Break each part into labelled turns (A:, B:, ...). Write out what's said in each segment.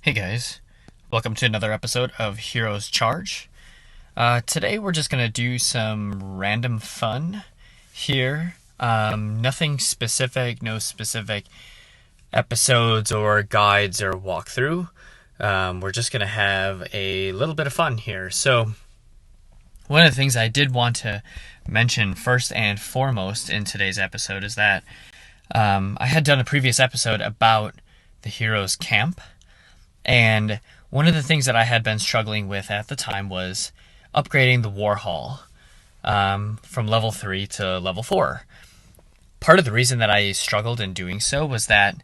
A: Hey guys, welcome to another episode of Heroes Charge. Today we're just going to do some random fun here. Nothing specific, no specific episodes or guides or walkthrough. We're just going to have a little bit of fun here. So, one of the things I did want to mention first and foremost in today's episode is that I had done a previous episode about the Heroes Camp. And one of the things that I had been struggling with at the time was upgrading the War Hall from level 3 to level 4. Part of the reason that I struggled in doing so was that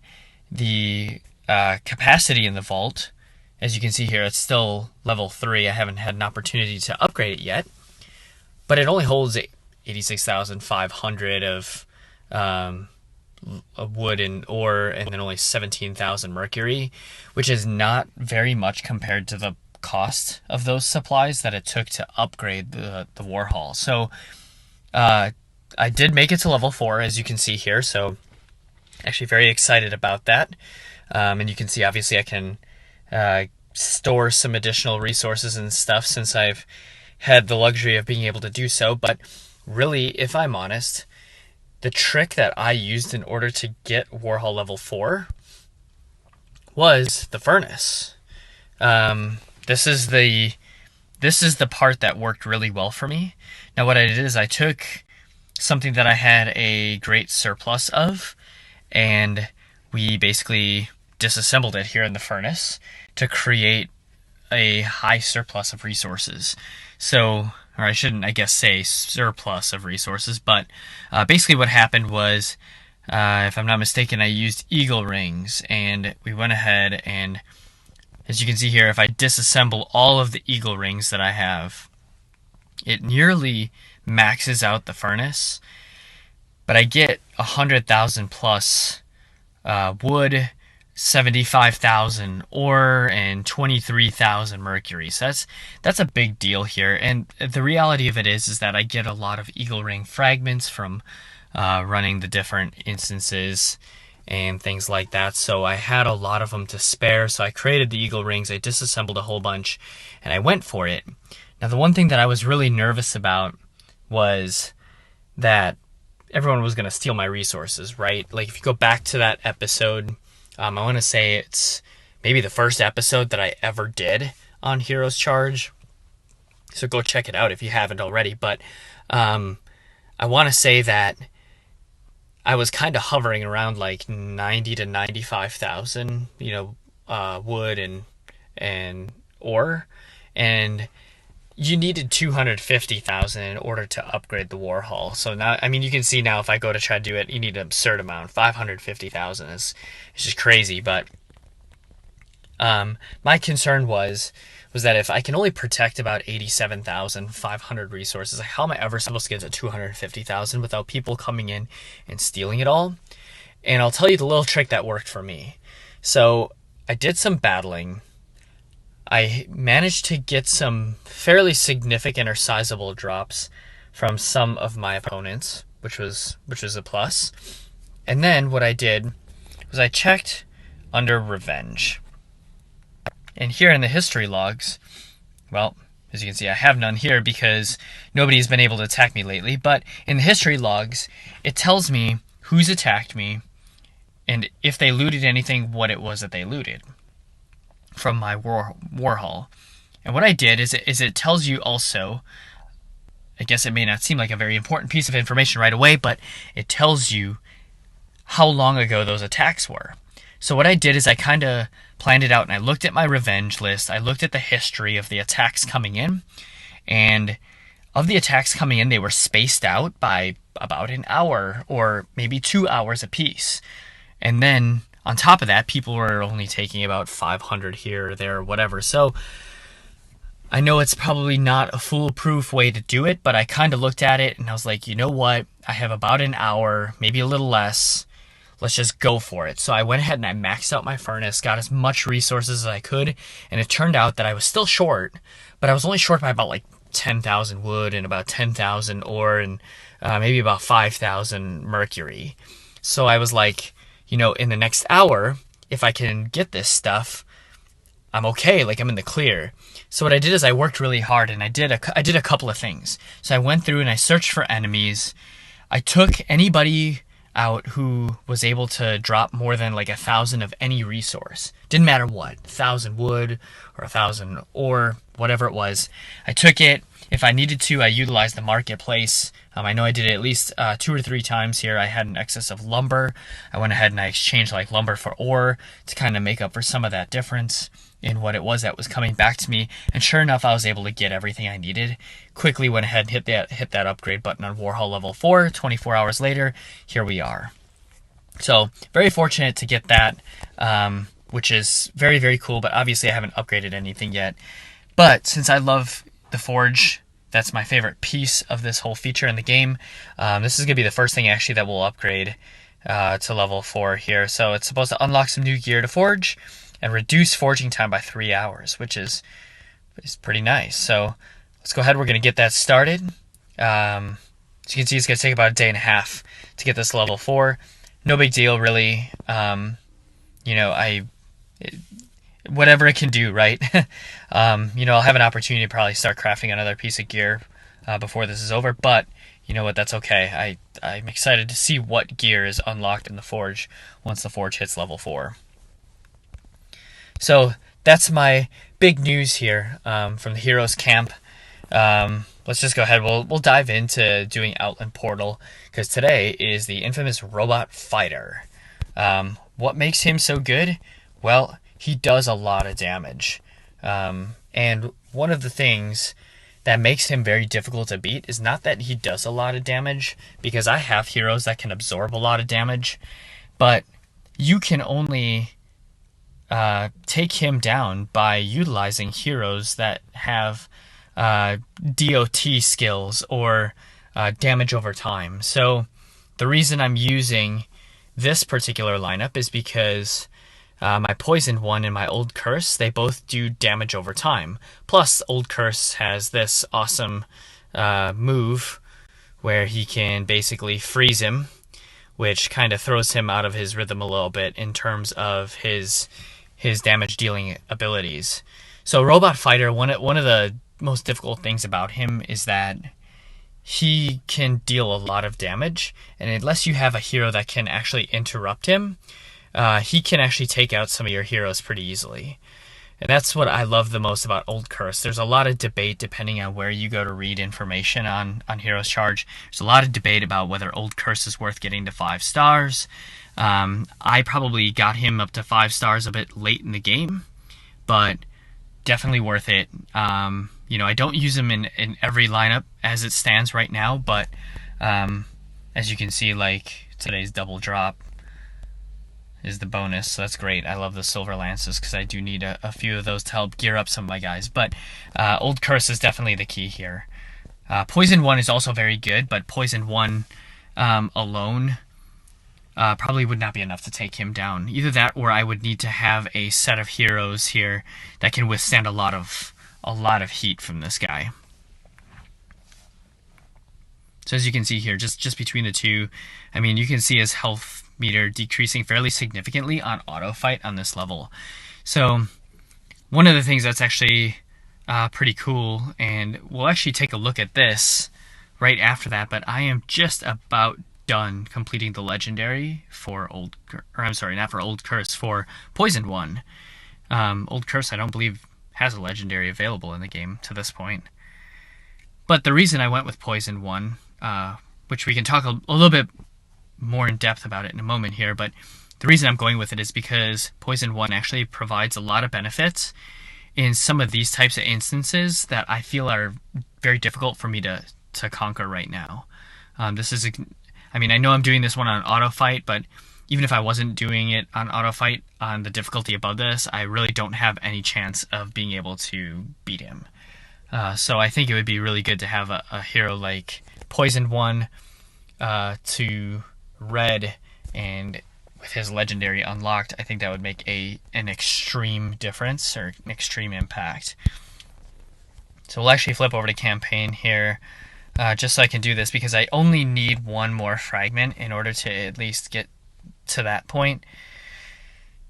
A: the capacity in the vault, as you can see here, it's still level 3. I haven't had an opportunity to upgrade it yet, but it only holds 86,500 of wood and ore, and then only 17,000 mercury, which is not very much compared to the cost of those supplies that it took to upgrade the war hall. So I did make it to level 4, as you can see here, so actually very excited about that. And you can see obviously I can store some additional resources and stuff since I've had the luxury of being able to do so. But really, if I'm honest, the trick that I used in order to get Warhol level 4 was the furnace. This is the part that worked really well for me. Now what I did is I took something that I had a great surplus of, and we basically disassembled it here in the furnace to create a high surplus of resources. So, or I shouldn't, I guess, say surplus of resources, but basically what happened was, if I'm not mistaken, I used eagle rings, and we went ahead and, as you can see here, if I disassemble all of the eagle rings that I have, it nearly maxes out the furnace, but I get 100,000 plus wood, 75,000 ore, and 23,000 mercury. So that's a big deal here. And the reality of it is that I get a lot of eagle ring fragments from running the different instances and things like that. So I had a lot of them to spare. So I created the eagle rings. I disassembled a whole bunch, and I went for it. Now the one thing that I was really nervous about was that everyone was going to steal my resources, right? Like if you go back to that episode, I want to say it's maybe the first episode that I ever did on Heroes Charge. So go check it out if you haven't already. But I want to say that I was kind of hovering around like 90 to 95,000, wood and ore. And you needed 250,000 in order to upgrade the war hall. So now, I mean, you can see now if I go to try to do it, you need an absurd amount. 550,000 is just crazy. But my concern was that if I can only protect about 87,500 resources, how am I ever supposed to get to 250,000 without people coming in and stealing it all? And I'll tell you the little trick that worked for me. So I did some battling. I managed to get some fairly significant or sizable drops from some of my opponents, which was a plus. And then what I did was I checked under revenge. And here in the history logs, well, as you can see, I have none here because nobody's been able to attack me lately. But in the history logs, it tells me who's attacked me and if they looted anything, what it was that they looted from my war hall. And what I did is it tells you also, I guess it may not seem like a very important piece of information right away, but it tells you how long ago those attacks were. So what I did is I kind of planned it out, and I looked at my revenge list. I looked at the history of the attacks coming in, and of the attacks coming in, they were spaced out by about an hour or maybe 2 hours apiece. And then on top of that, people were only taking about 500 here or there or whatever. So I know it's probably not a foolproof way to do it, but I kind of looked at it and I was like, you know what? I have about an hour, maybe a little less. Let's just go for it. So I went ahead and I maxed out my furnace, got as much resources as I could, and it turned out that I was still short, but I was only short by about like 10,000 wood and about 10,000 ore and maybe about 5,000 mercury. So I was like, in the next hour, if I can get this stuff, I'm okay, like I'm in the clear. So what I did is I worked really hard, and I did a couple of things. So I went through and I searched for enemies. I took anybody out who was able to drop more than like 1,000 of any resource. Didn't matter what, 1,000 wood or 1,000 ore, whatever it was. I took it. If I needed to, I utilized the marketplace. I know I did it at least 2 or 3 times here. I had an excess of lumber. I went ahead and I exchanged like lumber for ore to kind of make up for some of that difference in what it was that was coming back to me. And sure enough, I was able to get everything I needed. Quickly went ahead and hit that upgrade button on Warhol level 4. 24 hours later, here we are. So very fortunate to get that, which is very, very cool. But obviously I haven't upgraded anything yet. But since I love the forge, that's my favorite piece of this whole feature in the game. This is going to be the first thing actually that we'll upgrade to level 4 here. So it's supposed to unlock some new gear to forge and reduce forging time by 3 hours, which is pretty nice. So let's go ahead. We're going to get that started. As you can see, it's going to take about a day and a half to get this level 4. No big deal, really. Whatever it can do, right? I'll have an opportunity to probably start crafting another piece of gear before this is over, but you know what, that's okay. I'm excited to see what gear is unlocked in the forge once the forge hits level 4. So that's my big news here from the Heroes Camp. Let's just go ahead. We'll dive into doing Outland Portal, because today is the infamous robot fighter. What makes him so good? Well, he does a lot of damage. And one of the things that makes him very difficult to beat is not that he does a lot of damage, because I have heroes that can absorb a lot of damage, but you can only take him down by utilizing heroes that have DOT skills or damage over time. So the reason I'm using this particular lineup is because my Poisoned One and my Old Curse, they both do damage over time. Plus, Old Curse has this awesome move where he can basically freeze him, which kind of throws him out of his rhythm a little bit in terms of his damage dealing abilities. So Robot Fighter, one of the most difficult things about him is that he can deal a lot of damage, and unless you have a hero that can actually interrupt him, he can actually take out some of your heroes pretty easily. And that's what I love the most about Old Curse. There's a lot of debate depending on where you go to read information on Heroes Charge. There's a lot of debate about whether Old Curse is worth getting to 5 stars. I probably got him up to 5 stars a bit late in the game, but definitely worth it. I don't use him in every lineup as it stands right now, but as you can see, like today's double drop is the bonus, so that's great. I love the Silver Lances because I do need a few of those to help gear up some of my guys, but Old Curse is definitely the key here. Poisoned One is also very good, but Poisoned One alone probably would not be enough to take him down. Either that, or I would need to have a set of heroes here that can withstand a lot of heat from this guy. So as you can see here, just between the two, I mean, you can see his health meter decreasing fairly significantly on auto fight on this level. So one of the things that's actually pretty cool, and we'll actually take a look at this right after that, but I am just about done completing the legendary for Old Curse, for Poisoned One. Old Curse, I don't believe, has a legendary available in the game to this point. But the reason I went with Poisoned One, which we can talk a little bit more in depth about it in a moment here, but the reason I'm going with it is because Poisoned One actually provides a lot of benefits in some of these types of instances that I feel are very difficult for me to conquer right now. I know I'm doing this one on auto fight, but even if I wasn't doing it on auto fight on the difficulty above this, I really don't have any chance of being able to beat him. So I think it would be really good to have a hero like Poisoned One to red, and with his legendary unlocked, I think that would make an extreme difference, or an extreme impact. So we'll actually flip over to campaign here, just so I can do this, because I only need one more fragment in order to at least get to that point.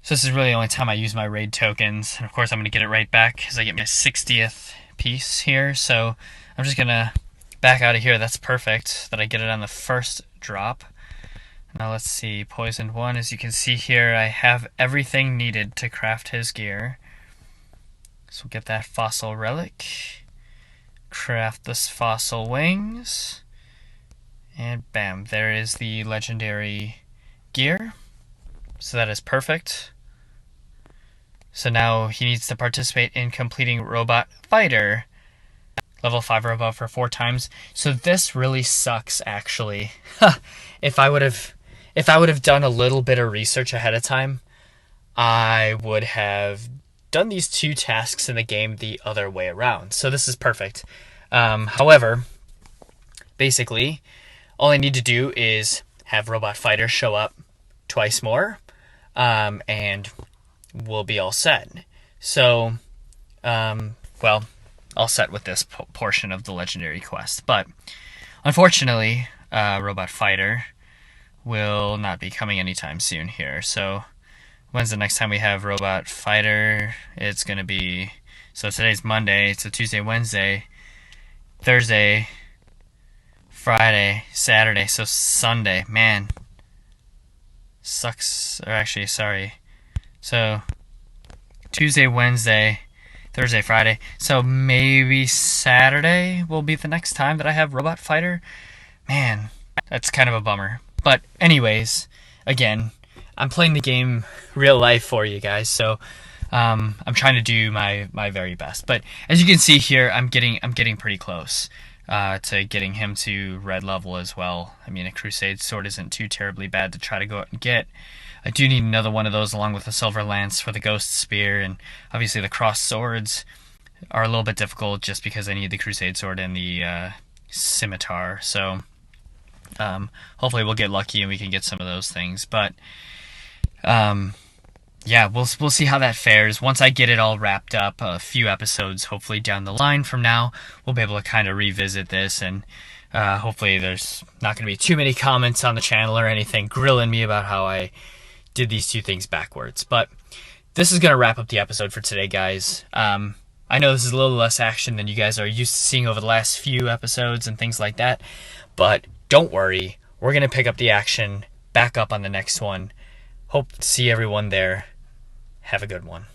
A: So this is really the only time I use my raid tokens. And of course I'm going to get it right back as I get my 60th piece here. So I'm just going to back out of here. That's perfect that I get it on the first drop. Now let's see, Poisoned 1, as you can see here, I have everything needed to craft his gear. So we'll get that fossil relic, craft this fossil wings, and bam, there is the legendary gear. So that is perfect. So now he needs to participate in completing Robot Fighter, level 5 or above for 4 times. So this really sucks, actually. If I would have done a little bit of research ahead of time, I would have done these 2 tasks in the game the other way around. So this is perfect. However, basically, all I need to do is have Robot Fighter show up twice more, and we'll be all set. So, well, all set with this portion of the legendary quest. But unfortunately, Robot Fighter will not be coming anytime soon here. So when's the next time we have Robot Fighter? It's going to be, so today's Monday, so Tuesday, Wednesday, Thursday, Friday, Saturday, so Sunday. Man, sucks. Or actually, sorry. So Tuesday, Wednesday, Thursday, Friday. So maybe Saturday will be the next time that I have Robot Fighter. Man, that's kind of a bummer. But anyways, again, I'm playing the game real life for you guys, so I'm trying to do my very best. But as you can see here, I'm getting pretty close to getting him to red level as well. I mean, a Crusade Sword isn't too terribly bad to try to go out and get. I do need another one of those along with the Silver Lance for the Ghost Spear, and obviously the Cross Swords are a little bit difficult just because I need the Crusade Sword and the Scimitar. So hopefully we'll get lucky and we can get some of those things. But yeah, we'll see how that fares. Once I get it all wrapped up, a few episodes hopefully down the line from now, we'll be able to kind of revisit this, and hopefully there's not going to be too many comments on the channel or anything grilling me about how I did these 2 things backwards. But this is going to wrap up the episode for today, guys. I know this is a little less action than you guys are used to seeing over the last few episodes and things like that, but don't worry, we're going to pick up the action back up on the next one. Hope to see everyone there. Have a good one.